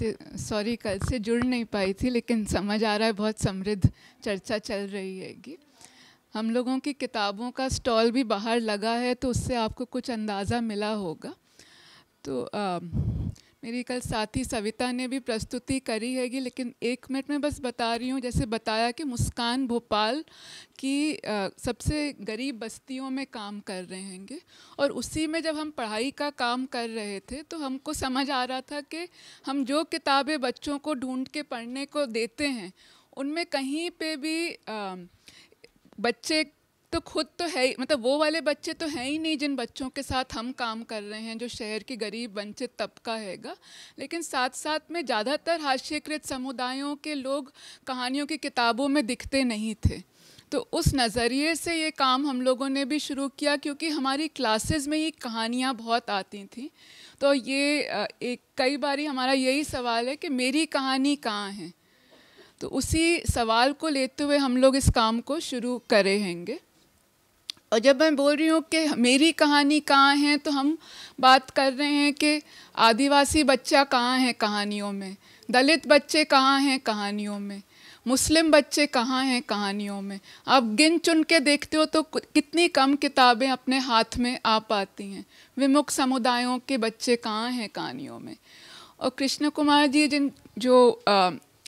नमस्ते। सॉरी कल से जुड़ नहीं पाई थी, लेकिन समझ आ रहा है बहुत समृद्ध चर्चा चल रही हैगी। हम लोगों की किताबों का स्टॉल भी बाहर लगा है, तो उससे आपको कुछ अंदाज़ा मिला होगा। तो मेरी कल साथी सविता ने भी प्रस्तुति करी हैगी, लेकिन 1 मिनट में बस बता रही हूँ। जैसे बताया कि मुस्कान भोपाल की सबसे गरीब बस्तियों में काम कर रहे हैंगे, और उसी में जब हम पढ़ाई का काम कर रहे थे तो हमको समझ आ रहा था कि हम जो किताबें बच्चों को ढूंढ के पढ़ने को देते हैं, उनमें कहीं पे भी बच्चे तो खुद तो है ही, मतलब वो वाले बच्चे तो हैं ही नहीं जिन बच्चों के साथ हम काम कर रहे हैं, जो शहर की गरीब वंचित तबका हैगा। लेकिन साथ साथ में ज़्यादातर हाशिएकृत समुदायों के लोग कहानियों की किताबों में दिखते नहीं थे। तो उस नज़रिए से ये काम हम लोगों ने भी शुरू किया, क्योंकि हमारी क्लासेस में ही कहानियाँ बहुत आती थी। तो ये कई बारी हमारा यही सवाल है कि मेरी कहानी कहाँ है। तो उसी सवाल को लेते हुए हम लोग इस काम को शुरू करे हैंगे। और जब मैं बोल रही हूँ कि मेरी कहानी कहाँ है, तो हम बात कर रहे हैं कि आदिवासी बच्चा कहाँ है कहानियों में, दलित बच्चे कहाँ हैं कहानियों में, मुस्लिम बच्चे कहाँ हैं कहानियों में। आप गिन चुन के देखते हो तो कितनी कम किताबें अपने हाथ में आ पाती हैं। विमुक्त समुदायों के बच्चे कहाँ हैं कहानियों में। और कृष्ण कुमार जी जो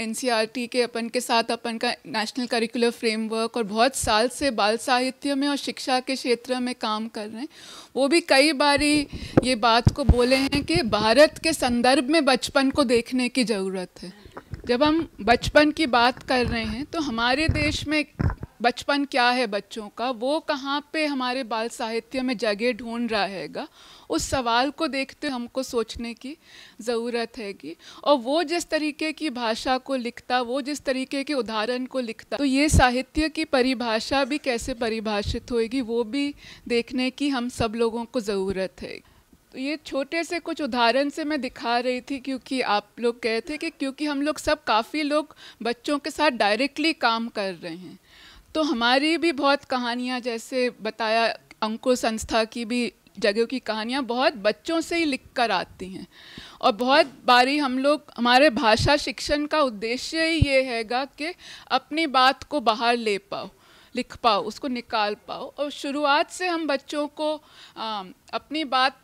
NCERT के अपन के साथ अपन का नेशनल करिकुलर फ्रेमवर्क और बहुत साल से बाल साहित्य में और शिक्षा के क्षेत्र में काम कर रहे हैं, वो भी कई बारी ये बात को बोले हैं कि भारत के संदर्भ में बचपन को देखने की ज़रूरत है। जब हम बचपन की बात कर रहे हैं तो हमारे देश में बचपन क्या है बच्चों का, वो कहाँ पे हमारे बाल साहित्य में जगह ढूंढ रहा हैगा, उस सवाल को देखते हमको सोचने की ज़रूरत हैगी। और वो जिस तरीके की भाषा को लिखता, वो जिस तरीके के उदाहरण को लिखता, तो ये साहित्य की परिभाषा भी कैसे परिभाषित होएगी, वो भी देखने की हम सब लोगों को ज़रूरत है। तो ये छोटे से कुछ उदाहरण से मैं दिखा रही थी, क्योंकि आप लोग कहे थे कि क्योंकि हम लोग सब काफ़ी लोग बच्चों के साथ डायरेक्टली काम कर रहे हैं, तो हमारी भी बहुत कहानियाँ, जैसे बताया अंकुर संस्था की भी जगह की कहानियाँ बहुत बच्चों से ही लिख कर आती हैं। और बहुत बारी हम लोग, हमारे भाषा शिक्षण का उद्देश्य ही ये हैगा कि अपनी बात को बाहर ले पाओ, लिख पाओ, उसको निकाल पाओ। और शुरुआत से हम बच्चों को अपनी बात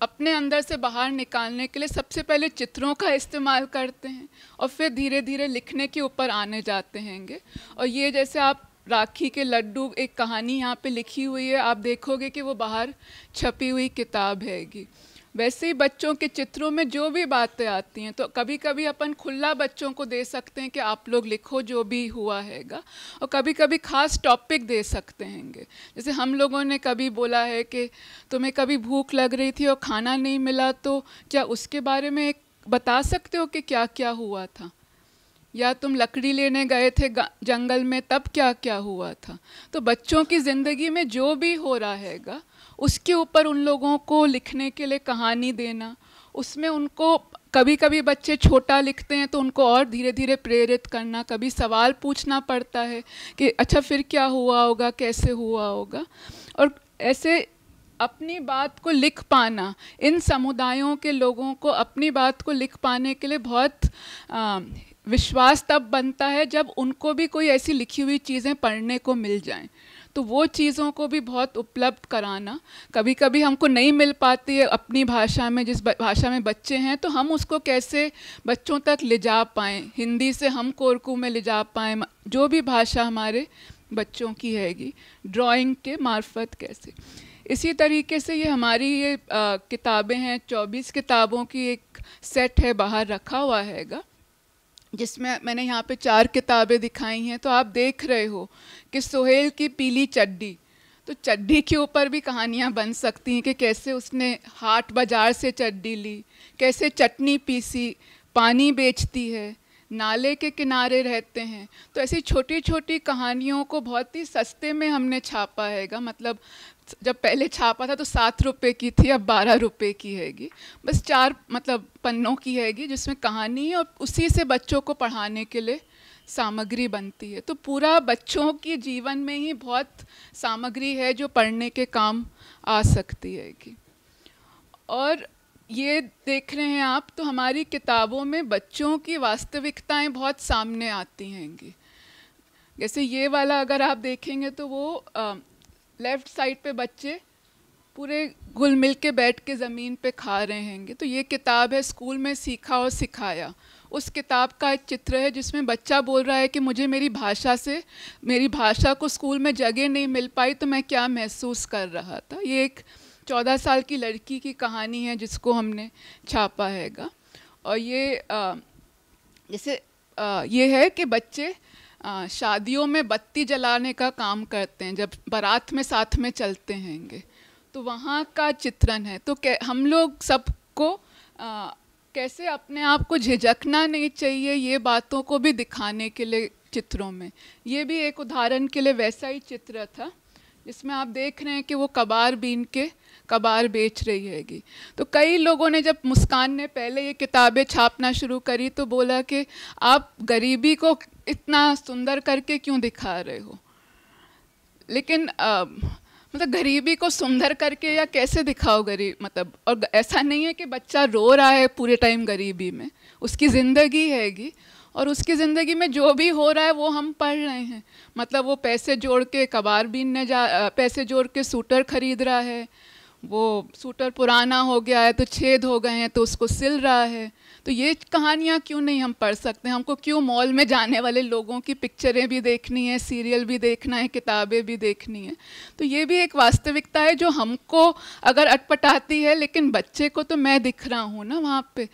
अपने अंदर से बाहर निकालने के लिए सबसे पहले चित्रों का इस्तेमाल करते हैं, और फिर धीरे धीरे लिखने के ऊपर आने जाते हैंगे। और ये जैसे आप राखी के लड्डू, एक कहानी यहाँ पे लिखी हुई है, आप देखोगे कि वो बाहर छपी हुई किताब हैगी। वैसे ही बच्चों के चित्रों में जो भी बातें आती हैं, तो कभी कभी अपन खुला बच्चों को दे सकते हैं कि आप लोग लिखो जो भी हुआ हैगा, और कभी कभी खास टॉपिक दे सकते हैंगे। जैसे हम लोगों ने कभी बोला है कि तुम्हें कभी भूख लग रही थी और खाना नहीं मिला, तो क्या उसके बारे में बता सकते हो कि क्या क्या हुआ था, या तुम लकड़ी लेने गए थे जंगल में, तब क्या क्या हुआ था। तो बच्चों की ज़िंदगी में जो भी हो रहा हैगा, उसके ऊपर उन लोगों को लिखने के लिए कहानी देना, उसमें उनको, कभी कभी बच्चे छोटा लिखते हैं तो उनको और धीरे धीरे प्रेरित करना, कभी सवाल पूछना पड़ता है कि अच्छा फिर क्या हुआ होगा, कैसे हुआ होगा। और ऐसे अपनी बात को लिख पाना, इन समुदायों के लोगों को अपनी बात को लिख पाने के लिए बहुत विश्वास तब बनता है जब उनको भी कोई ऐसी लिखी हुई चीज़ें पढ़ने को मिल जाएं। तो वो चीज़ों को भी बहुत उपलब्ध कराना, कभी कभी हमको नहीं मिल पाती है अपनी भाषा में, जिस भाषा में बच्चे हैं, तो हम उसको कैसे बच्चों तक ले जा पाएँ, हिंदी से हम कोरकू में ले जा पाएँ, जो भी भाषा हमारे बच्चों की हैगी, ड्राइंग के मार्फत कैसे। इसी तरीके से ये हमारी ये किताबें हैं, 24 किताबों की एक सेट है, बाहर रखा हुआ हैगा, जिसमें मैंने यहाँ पे 4 किताबें दिखाई हैं। तो आप देख रहे हो कि सोहेल की पीली चड्डी, तो चड्डी के ऊपर भी कहानियाँ बन सकती हैं कि कैसे उसने हाट बाज़ार से चड्डी ली, कैसे चटनी पीसी, पानी बेचती है, नाले के किनारे रहते हैं। तो ऐसी छोटी छोटी कहानियों को बहुत ही सस्ते में हमने छापा हैगा, मतलब जब पहले छापा था तो 7 रुपये की थी, अब 12 रुपये की हैगी। बस 4 मतलब पन्नों की हैगी, जिसमें कहानी है, और उसी से बच्चों को पढ़ाने के लिए सामग्री बनती है। तो पूरा बच्चों के जीवन में ही बहुत सामग्री है जो पढ़ने के काम आ सकती हैगी। और ये देख रहे हैं आप, तो हमारी किताबों में बच्चों की वास्तविकताएं बहुत सामने आती हैंगी। जैसे ये वाला अगर आप देखेंगे तो वो लेफ़्ट साइड पे बच्चे पूरे घुल मिल के बैठ के ज़मीन पे खा रहे हैंगे। तो ये किताब है स्कूल में सीखा और सिखाया। उस किताब का एक चित्र है जिसमें बच्चा बोल रहा है कि मुझे मेरी भाषा को स्कूल में जगह नहीं मिल पाई, तो मैं क्या महसूस कर रहा था। ये एक 14 साल की लड़की की कहानी है जिसको हमने छापा हैगा। और ये जैसे ये है कि बच्चे शादियों में बत्ती जलाने का काम करते हैं, जब बारात में साथ में चलते हैंगे, तो वहाँ का चित्रण है। तो हम लोग सबको कैसे अपने आप को झिझकना नहीं चाहिए, ये बातों को भी दिखाने के लिए चित्रों में। ये भी एक उदाहरण के लिए वैसा ही चित्र था जिसमें आप देख रहे हैं कि वो कबार बीन के कबार बेच रही हैगी। तो कई लोगों ने, जब मुस्कान ने पहले ये किताबें छापना शुरू करी, तो बोला कि आप गरीबी को इतना सुंदर करके क्यों दिखा रहे हो। लेकिन मतलब गरीबी को सुंदर करके या कैसे दिखाओ गरीब, मतलब, और ऐसा नहीं है कि बच्चा रो रहा है पूरे टाइम गरीबी में, उसकी ज़िंदगी हैगी, और उसकी ज़िंदगी में जो भी हो रहा है वो हम पढ़ रहे हैं। मतलब वो पैसे जोड़ के कबार बीनने पैसे जोड़ के सूटर खरीद रहा है, वो सूटर पुराना हो गया है तो छेद हो गए हैं तो उसको सिल रहा है। तो ये कहानियाँ क्यों नहीं हम पढ़ सकते? हमको क्यों मॉल में जाने वाले लोगों की पिक्चरें भी देखनी है, सीरियल भी देखना है, किताबें भी देखनी है? तो ये भी एक वास्तविकता है जो हमको अगर अटपटाती है, लेकिन बच्चे को तो मैं दिख रहा हूँ ना वहाँ पे।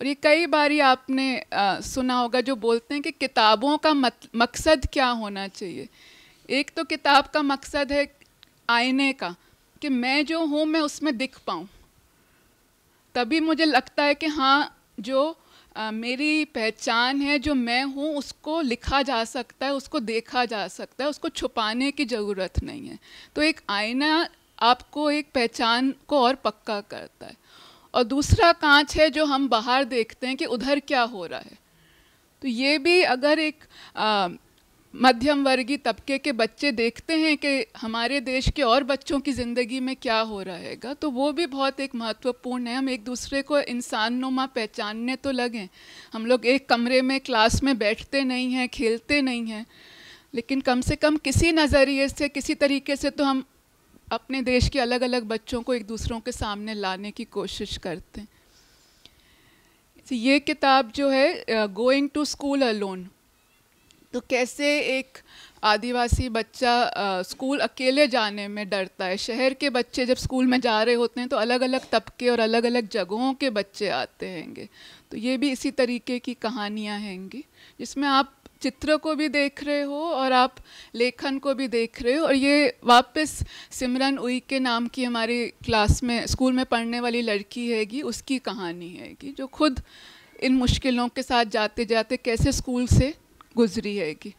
और ये कई बारी आपने सुना होगा जो बोलते हैं कि किताबों का मकसद क्या होना चाहिए। एक तो किताब का मकसद है आईने का, कि मैं जो हूँ मैं उसमें दिख पाऊँ, तभी मुझे लगता है कि हाँ जो मेरी पहचान है, जो मैं हूँ, उसको लिखा जा सकता है, उसको देखा जा सकता है, उसको छुपाने की ज़रूरत नहीं है। तो एक आईना आपको एक पहचान को और पक्का करता है। और दूसरा कांच है जो हम बाहर देखते हैं कि उधर क्या हो रहा है। तो ये भी अगर एक मध्यम वर्गीय तबके के बच्चे देखते हैं कि हमारे देश के और बच्चों की ज़िंदगी में क्या हो रहेगा, तो वो भी बहुत एक महत्वपूर्ण है। हम एक दूसरे को इंसान नुमा पहचानने तो लगें। हम लोग एक कमरे में क्लास में बैठते नहीं हैं, खेलते नहीं हैं, लेकिन कम से कम किसी नज़रिए से, किसी तरीके से तो हम अपने देश के अलग अलग बच्चों को एक दूसरों के सामने लाने की कोशिश करते हैं। ये किताब जो है गोइंग टू स्कूल अलोन, तो कैसे एक आदिवासी बच्चा स्कूल अकेले जाने में डरता है। शहर के बच्चे जब स्कूल में जा रहे होते हैं तो अलग अलग तबके और अलग अलग जगहों के बच्चे आते हैंगे। तो ये भी इसी तरीके की कहानियाँ हैंगी जिसमें आप चित्र को भी देख रहे हो और आप लेखन को भी देख रहे हो। और ये वापस सिमरन उइके नाम की हमारी क्लास में स्कूल में पढ़ने वाली लड़की हैगी, उसकी कहानी हैगी, जो खुद इन मुश्किलों के साथ जाते जाते कैसे स्कूल से गुजरी हैगी।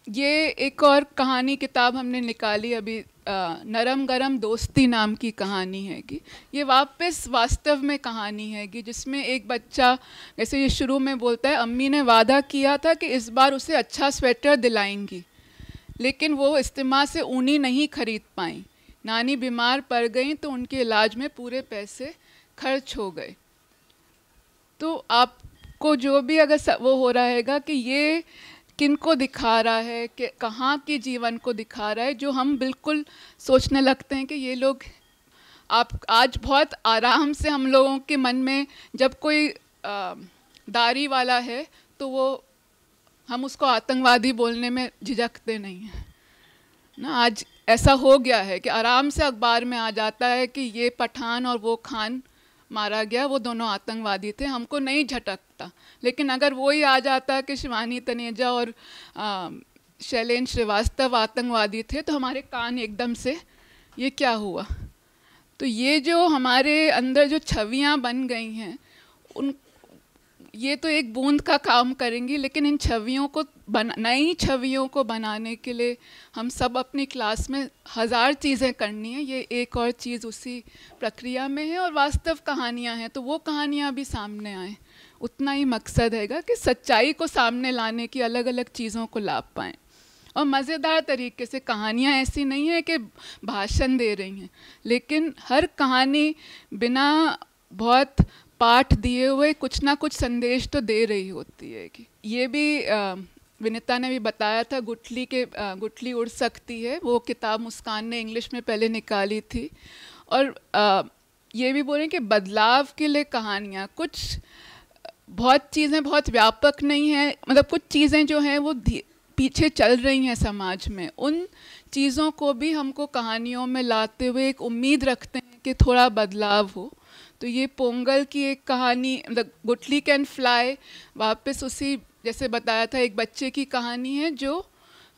ये एक और कहानी किताब हमने निकाली अभी, नरम गरम दोस्ती नाम की कहानी हैगी। ये वापस वास्तव में कहानी हैगी जिसमें एक बच्चा, जैसे ये शुरू में बोलता है, अम्मी ने वादा किया था कि इस बार उसे अच्छा स्वेटर दिलाएंगी, लेकिन वो इस्तेमाल से ऊनी नहीं खरीद पाई। नानी बीमार पड़ गई तो उनके इलाज में पूरे पैसे खर्च हो गए। तो आपको जो भी अगर वो हो रहा हैगा कि ये किनको दिखा रहा है, कि कहाँ के जीवन को दिखा रहा है, जो हम बिल्कुल सोचने लगते हैं कि ये लोग, आप आज बहुत आराम से हम लोगों के मन में जब कोई दाढ़ी वाला है तो वो हम उसको आतंकवादी बोलने में झिझकते नहीं हैं ना। आज ऐसा हो गया है कि आराम से अखबार में आ जाता है कि ये पठान और वो खान मारा गया, वो दोनों आतंकवादी थे, हमको नहीं झटकता। लेकिन अगर वो ही आ जाता कि शिवानी तनेजा और शैलेंद्र श्रीवास्तव आतंकवादी थे तो हमारे कान एकदम से ये क्या हुआ। तो ये जो हमारे अंदर जो छवियां बन गई हैं, उन ये तो एक बूंद का काम करेंगी, लेकिन इन छवियों को नई छवियों को बनाने के लिए हम सब अपनी क्लास में 1000 चीज़ें करनी है। ये एक और चीज़ उसी प्रक्रिया में है। और वास्तव कहानियाँ हैं तो वो कहानियाँ भी सामने आएँ, उतना ही मकसद हैगा कि सच्चाई को सामने लाने की अलग अलग चीज़ों को ला पाएँ। और मज़ेदार तरीके से। कहानियाँ ऐसी नहीं है कि भाषण दे रही हैं, लेकिन हर कहानी बिना बहुत पाठ दिए हुए कुछ ना कुछ संदेश तो दे रही होती है। कि ये भी विनीता ने भी बताया था, गुठली उड़ सकती है, वो किताब मुस्कान ने इंग्लिश में पहले निकाली थी। और ये भी बोलें कि बदलाव के लिए कहानियाँ, कुछ बहुत चीज़ें बहुत व्यापक नहीं हैं, मतलब कुछ चीज़ें जो हैं वो पीछे चल रही हैं समाज में, उन चीज़ों को भी हमको कहानियों में लाते हुए एक उम्मीद रखते हैं कि थोड़ा बदलाव हो। तो ये पोंगल की एक कहानी, मतलब गुठली कैन फ्लाई, वापस उसी जैसे बताया था, एक बच्चे की कहानी है जो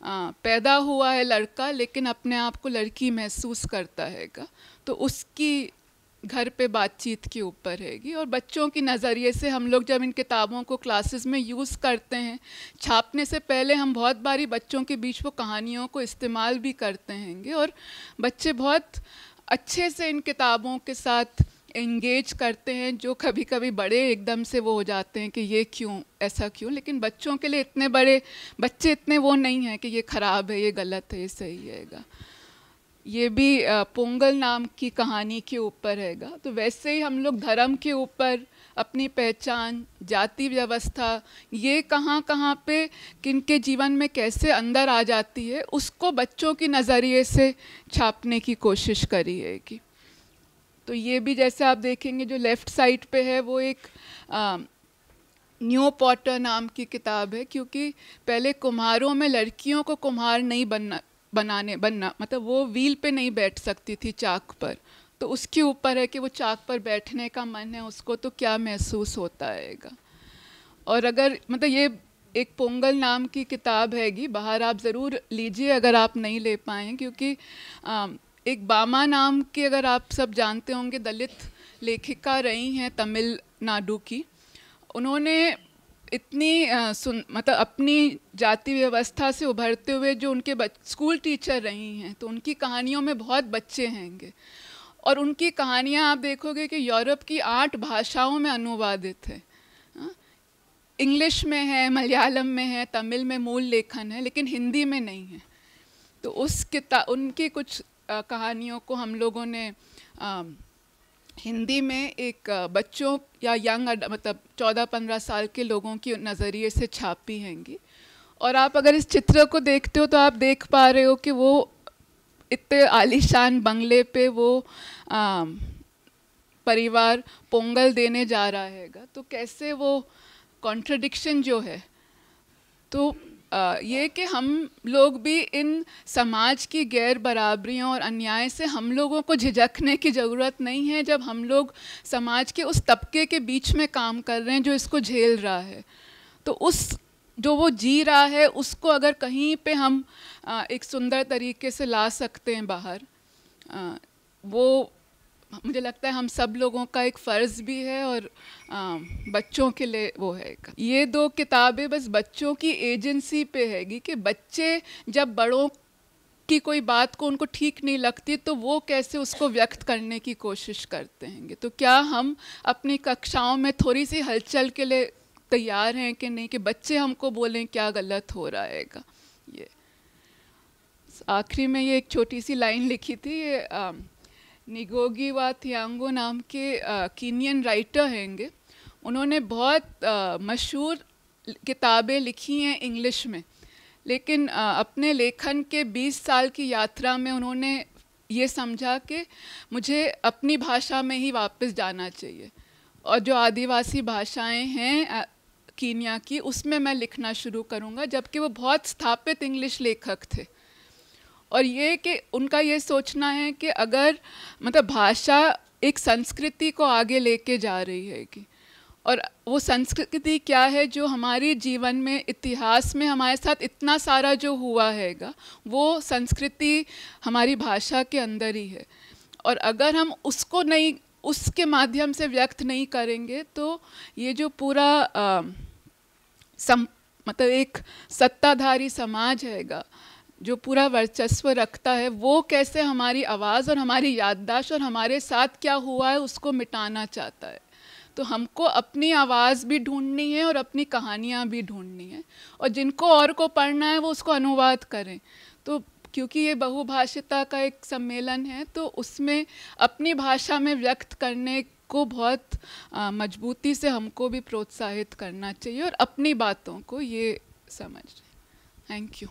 पैदा हुआ है लड़का, लेकिन अपने आप को लड़की महसूस करता हैगा। तो उसकी घर पे बातचीत के ऊपर हैगी। और बच्चों की नज़रिए से हम लोग जब इन किताबों को क्लासेस में यूज़ करते हैं, छापने से पहले हम बहुत बारी बच्चों के बीच वो कहानियों को इस्तेमाल भी करते हैंगे, और बच्चे बहुत अच्छे से इन किताबों के साथ एंगेज करते हैं, जो कभी कभी बड़े एकदम से वो हो जाते हैं कि ये क्यों, ऐसा क्यों। लेकिन बच्चों के लिए इतने बड़े बच्चे इतने वो नहीं हैं कि ये ख़राब है, ये गलत है, ये सही हैगा। ये भी पोंगल नाम की कहानी के ऊपर हैगा। तो वैसे ही हम लोग धर्म के ऊपर, अपनी पहचान, जाति व्यवस्था, ये कहाँ कहाँ पे किनके जीवन में कैसे अंदर आ जाती है, उसको बच्चों की नज़रिए से छापने की कोशिश करी है कि। तो ये भी जैसे आप देखेंगे जो लेफ़्ट साइड पे है वो एक न्यू पॉटर नाम की किताब है, क्योंकि पहले कुम्हारों में लड़कियों को कुम्हार नहीं बनना, मतलब वो व्हील पे नहीं बैठ सकती थी, चाक पर। तो उसके ऊपर है कि वो चाक पर बैठने का मन है उसको, तो क्या महसूस होता हैगा। और अगर मतलब ये एक पोंगल नाम की किताब हैगी, बाहर आप ज़रूर लीजिए अगर आप नहीं ले पाएँ, क्योंकि एक बामा नाम की, अगर आप सब जानते होंगे, दलित लेखिका रही हैं तमिलनाडु की। उन्होंने इतनी मतलब अपनी जाति व्यवस्था से उभरते हुए जो उनके स्कूल टीचर रही हैं, तो उनकी कहानियों में बहुत बच्चे हैंगे, और उनकी कहानियाँ आप देखोगे कि यूरोप की 8 भाषाओं में अनुवादित है। इंग्लिश में है, मलयालम में है, तमिल में मूल लेखन है, लेकिन हिंदी में नहीं है। तो उनकी कुछ कहानियों को हम लोगों ने हिंदी में एक बच्चों या यंग, मतलब 14-15 साल के लोगों की नज़रिए से छापी हैंगी। और आप अगर इस चित्र को देखते हो तो आप देख पा रहे हो कि वो इतने आलीशान बंगले पे वो परिवार पोंगल देने जा रहा हैगा। तो कैसे वो कॉन्ट्रडिक्शन जो है, तो ये कि हम लोग भी इन समाज की गैर बराबरियों और अन्याय से हम लोगों को झिझकने की ज़रूरत नहीं है, जब हम लोग समाज के उस तबके के बीच में काम कर रहे हैं जो इसको झेल रहा है। तो उस जो वो जी रहा है उसको अगर कहीं पे हम एक सुंदर तरीके से ला सकते हैं बाहर, वो मुझे लगता है हम सब लोगों का एक फ़र्ज़ भी है, और बच्चों के लिए वो है। ये 2 किताबें बस बच्चों की एजेंसी पे हैगी, कि बच्चे जब बड़ों की कोई बात को उनको ठीक नहीं लगती तो वो कैसे उसको व्यक्त करने की कोशिश करते हैं। तो क्या हम अपनी कक्षाओं में थोड़ी सी हलचल के लिए तैयार हैं कि नहीं, कि बच्चे हमको बोलें क्या गलत हो रहा हैगा। ये आखिरी में ये एक छोटी सी लाइन लिखी थी, ये निगोगी वा थियांगो नाम के कीनियन राइटर हैंगे। उन्होंने बहुत मशहूर किताबें लिखी हैं इंग्लिश में, लेकिन अपने लेखन के 20 साल की यात्रा में उन्होंने ये समझा कि मुझे अपनी भाषा में ही वापस जाना चाहिए, और जो आदिवासी भाषाएं हैं कीनिया की, उसमें मैं लिखना शुरू करूँगा। जबकि वो बहुत स्थापित इंग्लिश लेखक थे, और ये कि उनका ये सोचना है कि अगर मतलब भाषा एक संस्कृति को आगे लेके जा रही है कि, और वो संस्कृति क्या है जो हमारे जीवन में, इतिहास में हमारे साथ इतना सारा जो हुआ हैगा, वो संस्कृति हमारी भाषा के अंदर ही है। और अगर हम उसको नहीं, उसके माध्यम से व्यक्त नहीं करेंगे, तो ये जो पूरा मतलब एक सत्ताधारी समाज हैगा जो पूरा वर्चस्व रखता है, वो कैसे हमारी आवाज़ और हमारी याददाश्त और हमारे साथ क्या हुआ है उसको मिटाना चाहता है। तो हमको अपनी आवाज़ भी ढूंढनी है और अपनी कहानियाँ भी ढूंढनी है, और जिनको और को पढ़ना है वो उसको अनुवाद करें। तो क्योंकि ये बहुभाषिता का एक सम्मेलन है, तो उसमें अपनी भाषा में व्यक्त करने को बहुत मजबूती से हमको भी प्रोत्साहित करना चाहिए और अपनी बातों को ये समझ। Thank you.